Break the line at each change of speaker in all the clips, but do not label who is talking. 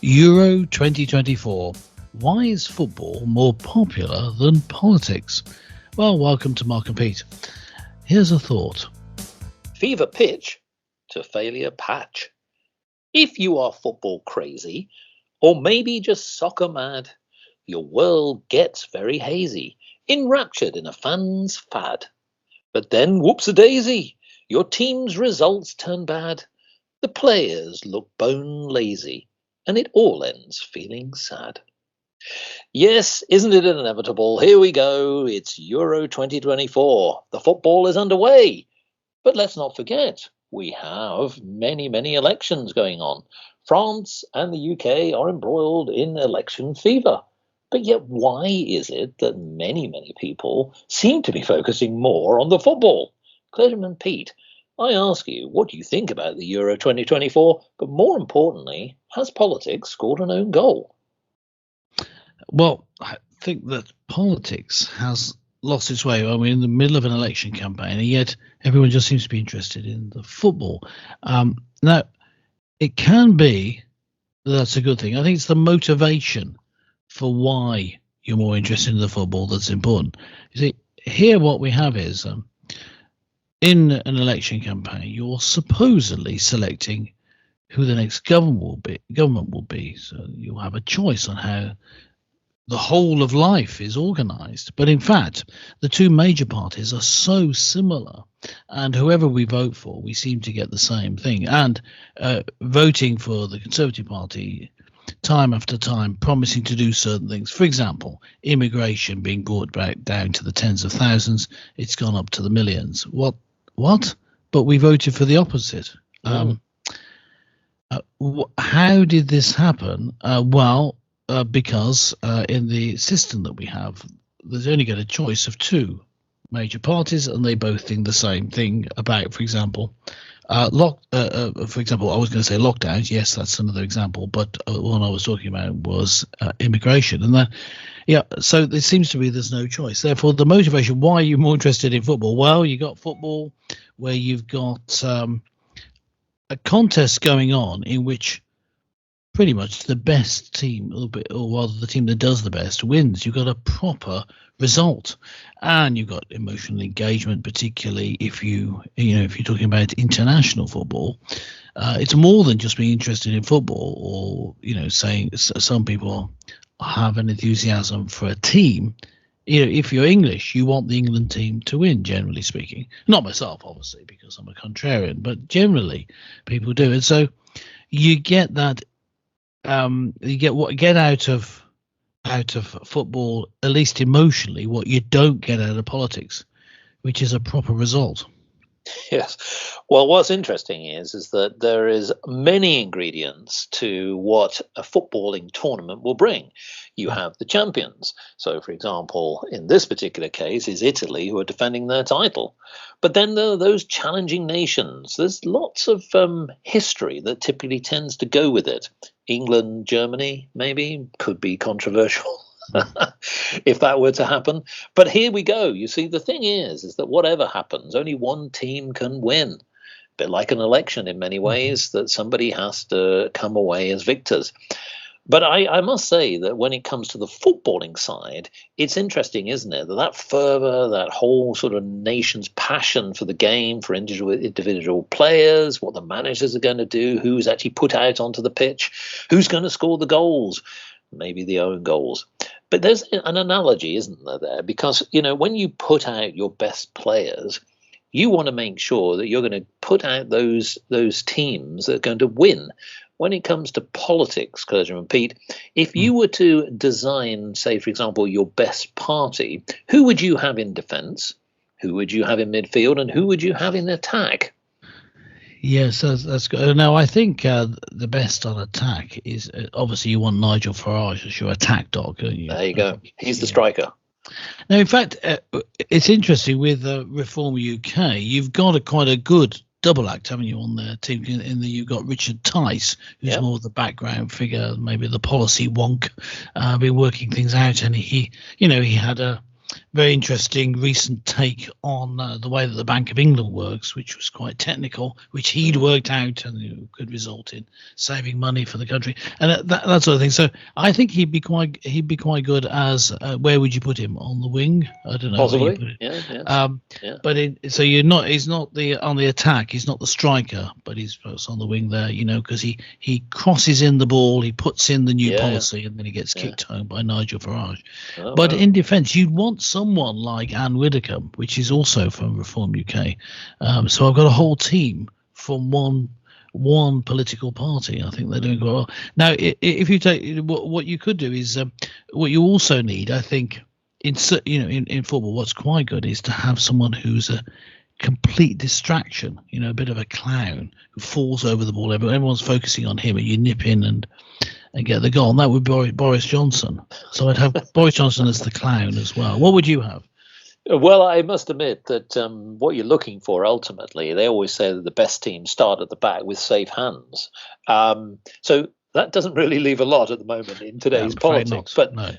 Euro 2024. Why is football more popular than politics? Well, welcome to Mark and Pete. Here's a thought.
Fever pitch to failure patch. If you are football crazy, or maybe just soccer mad, your world gets very hazy, enraptured in a fan's fad. But then, whoops-a-daisy, your team's results turn bad. The players look bone lazy, and it all ends feeling sad. Yes, isn't it inevitable? Here we go. It's Euro 2024. The football is underway. But let's not forget, we have many elections going on. France and the UK are embroiled in election fever. But yet, why is it that many people seem to be focusing more on the football? Clergyman Pete, I ask you, what do you think about the Euro 2024? But more importantly, has politics scored an own goal?
Well, I think that politics has lost its way. I mean, in the middle of an election campaign, and yet everyone just seems to be interested in the football. Now, it can be that's a good thing. I think it's the motivation for why you're more interested in the football that's important. You see, here what we have is in an election campaign, you're supposedly selecting who the next government will be. So you'll have a choice on how the whole of life is organized. But in fact, the two major parties are so similar, and whoever we vote for, we seem to get the same thing. And voting for the Conservative Party time after time, promising to do certain things. For example, immigration being brought back down to the tens of thousands, it's gone up to the millions. What? But we voted for the opposite. How did this happen? Because in the system that we have, there's only got a choice of two major parties, and they both think the same thing about, for example, I was going to say lockdowns. Yes, that's another example, but one I was talking about was immigration, and so there seems to be there's no choice. Therefore, the motivation. Why are you more interested in football? Well, you got football where you've got a contest going on in which pretty much the best team, or rather the team that does the best, wins. You've got a proper result, and you've got emotional engagement, particularly if you're talking about international football. It's more than just being interested in football, or saying some people have an enthusiasm for a team. If you're English, you want the England team to win, generally speaking. Not myself, obviously, because I'm a contrarian, but generally people do. And so you get that. You get out of football, at least emotionally, what you don't get out of politics, which is a proper result.
Yes. Well, what's interesting is that there is many ingredients to what a footballing tournament will bring. You have the champions. So, for example, in this particular case is Italy, who are defending their title. But then there are those challenging nations. There's lots of history that typically tends to go with it. England, Germany, maybe, could be controversial. If that were to happen. But here we go. You see, the thing is that whatever happens, only one team can win. A bit like an election in many ways, that somebody has to come away as victors. But I must say that when it comes to the footballing side, it's interesting, isn't it? That fervor, that whole sort of nation's passion for the game, for individual players, what the managers are going to do, who's actually put out onto the pitch, who's going to score the goals, maybe the own goals. But there's an analogy, isn't there, because, when you put out your best players, you want to make sure that you're going to put out those teams that are going to win. When it comes to politics, Clergyman Pete, if you were to design, say, for example, your best party, who would you have in defence? Who would you have in midfield? And who would you have in attack?
Yes, that's good. Now, I think the best on attack is obviously you want Nigel Farage as your attack dog. Don't you?
There you go. He's the striker.
Now, in fact, it's interesting with Reform UK. You've got quite a good double act, haven't you, on their team? You've got Richard Tice, who's more of the background figure, maybe the policy wonk, been working things out, and he had a very interesting recent take on the way that the Bank of England works, which was quite technical, which he'd worked out and could result in saving money for the country and that sort of thing. So I think he'd be quite good as where would you put him, on the wing? I don't know.
Possibly,
where you put it.
yeah.
But he's not on the attack. He's not the striker, but he's on the wing there. Because he crosses in the ball, he puts in the new policy, and then he gets kicked home by Nigel Farage. But in defence, you'd want someone like Anne Widdecombe, which is also from Reform UK. So I've got a whole team from one political party. I think they're doing quite well. Now, if you take what you could do is what you also need, I think, in football, what's quite good is to have someone who's a complete distraction, a bit of a clown who falls over the ball. Everyone's focusing on him, and you nip in and get the goal. And that would be Boris Johnson. So I'd have Boris Johnson as the clown as well. What would you have?
Well, I must admit that what you're looking for ultimately, they always say that the best teams start at the back with safe hands. So that doesn't really leave a lot at the moment in today's politics. But no.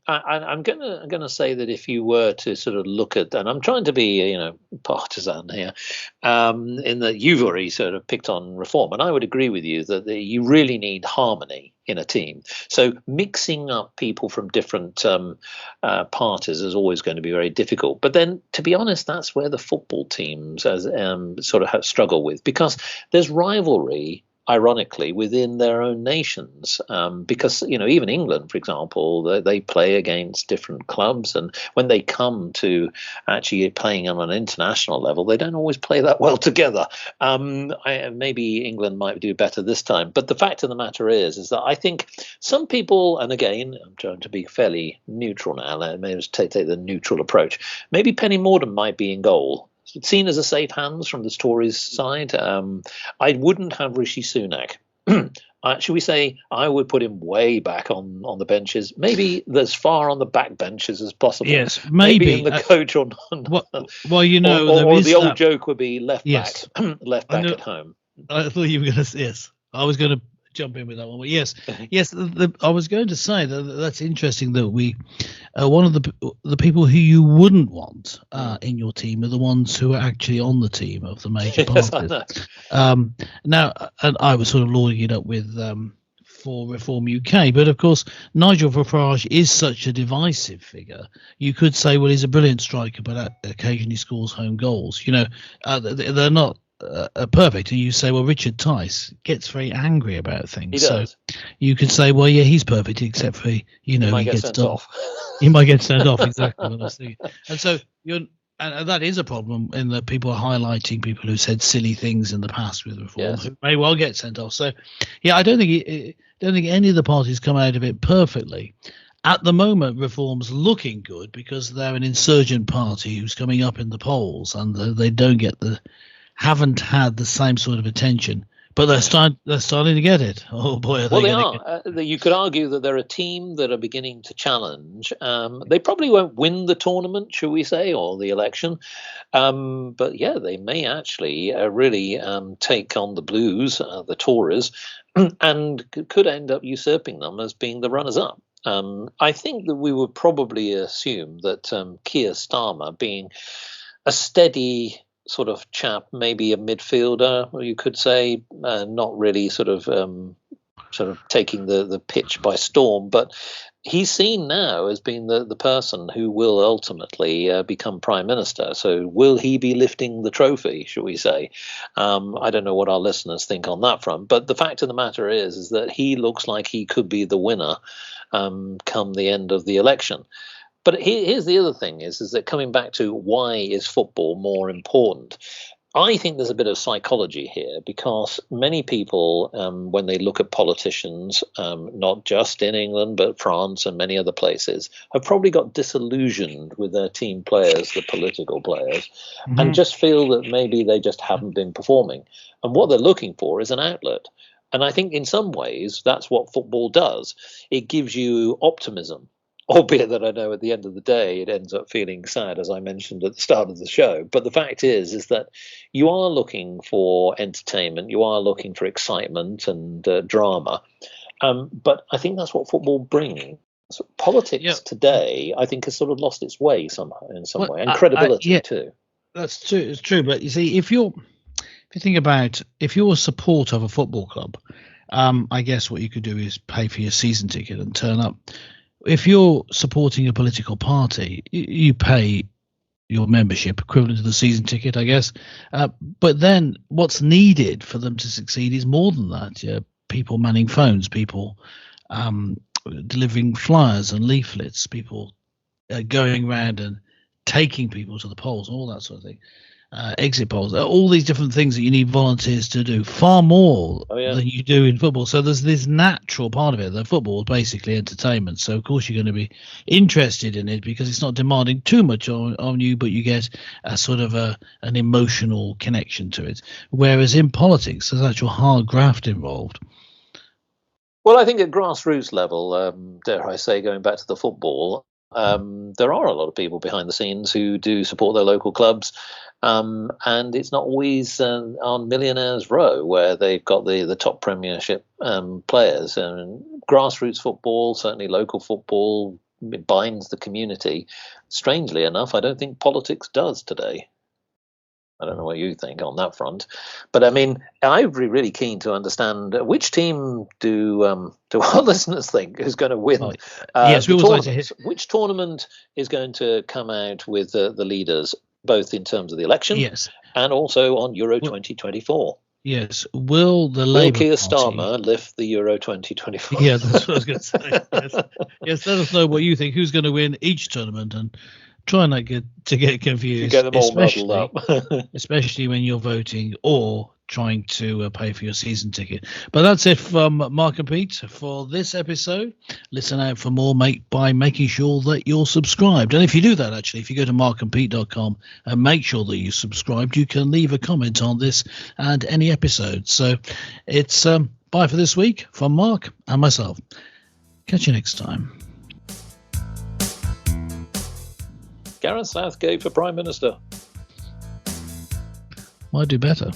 I'm going to say that if you were to sort of look at, and I'm trying to be partisan here, in that you've already sort of picked on reform, and I would agree with you that you really need harmony in a team. So mixing up people from different parties is always going to be very difficult. But then, to be honest, that's where the football teams sort of struggle with, because there's rivalry, ironically, within their own nations, because even England, for example, they play against different clubs, and when they come to actually playing on an international level, they don't always play that well together. Maybe England might do better this time, but the fact of the matter is that I think some people, and again, I'm trying to be fairly neutral now, maybe take the neutral approach. Maybe Penny Mordaunt might be in goal. Seen as a safe hands from the Tories side. I wouldn't have Rishi Sunak. Should we say I would put him way back on the benches, maybe as far on the back benches as possible.
Yes, maybe
in the coach or not.
Well,
or the old joke would be left back at home.
I thought you were going to. Yes, I was going to jump in with that one. But yes. I was going to say that's interesting that we one of the people who you wouldn't want in your team are the ones who are actually on the team of the major parties. Now, and I was sort of lauding it up with for Reform UK, but of course Nigel Farage is such a divisive figure. You could say, well, he's a brilliant striker, but occasionally scores home goals. They're not perfect, and you say, well, Richard Tice gets very angry about things.
He does.
So you could say, well, yeah, he's perfect, except for he gets
sent off.
He might get sent off, exactly. And so and that is a problem in that people are highlighting people who said silly things in the past with reform, who may well get sent off. So, yeah, I don't think any of the parties come out of it perfectly. At the moment, Reform's looking good because they're an insurgent party who's coming up in the polls, and they haven't had the same sort of attention, but they're starting to get it. Oh boy,
they are. You could argue that they're a team that are beginning to challenge. They probably won't win the tournament, shall we say, or the election, but yeah, they may actually really take on the Blues, the Tories, and could end up usurping them as being the runners-up. I think that we would probably assume that Keir Starmer, being a steady sort of chap, maybe a midfielder, or you could say, not really sort of taking the pitch by storm, but he's seen now as being the person who will ultimately become prime minister. So will he be lifting the trophy, shall we say? I don't know what our listeners think on that front, but the fact of the matter is that he looks like he could be the winner come the end of the election. But here's the other thing is that coming back to why is football more important? I think there's a bit of psychology here, because many people, when they look at politicians, not just in England, but France and many other places, have probably got disillusioned with their team players, the political players, and just feel that maybe they just haven't been performing. And what they're looking for is an outlet. And I think in some ways that's what football does. It gives you optimism. Albeit that I know at the end of the day it ends up feeling sad, as I mentioned at the start of the show. But the fact is that you are looking for entertainment, you are looking for excitement and drama. But I think that's what football brings. So politics today, I think, has sort of lost its way somehow in some way, and credibility too.
That's true. It's true, but you see, if you think about if you're a supporter of a football club, I guess what you could do is pay for your season ticket and turn up. If you're supporting a political party, you pay your membership equivalent to the season ticket, I guess. But then what's needed for them to succeed is more than that. People manning phones, people delivering flyers and leaflets, people going around and taking people to the polls, all that sort of thing. Exit polls, all these different things that you need volunteers to do, far more than you do in football. So there's this natural part of it. The football is basically entertainment. So, of course, you're going to be interested in it because it's not demanding too much on you, but you get a sort of an emotional connection to it. Whereas in politics, there's actual hard graft involved.
Well, I think at grassroots level, dare I say, going back to the football, there are a lot of people behind the scenes who do support their local clubs. And it's not always on Millionaires Row where they've got the top Premiership players. And grassroots football, certainly local football, binds the community. Strangely enough, I don't think politics does today. I don't know what you think on that front, but I mean, I'd be really keen to understand which team do our listeners think is going to win.
Yes, we always like to hear.
Which tournament is going to come out with the leaders, both in terms of the election, and also on Euro 2024.
Yes, will Labour
Keir
Party
Starmer lift the Euro 2024?
Yeah, that's what I was going to say. Yes, let us know what you think. Who's going to win each tournament, and try not to get confused.
You get them all muddled up.
Especially when you're voting or trying to pay for your season ticket. But that's it from Mark and Pete for this episode. Listen out for more by making sure that you're subscribed. And if you do that, actually, if you go to markandpete.com and make sure that you're subscribed, you can leave a comment on this and any episode. So it's bye for this week from Mark and myself. Catch you next time.
Gareth Southgate for Prime Minister.
Might do better.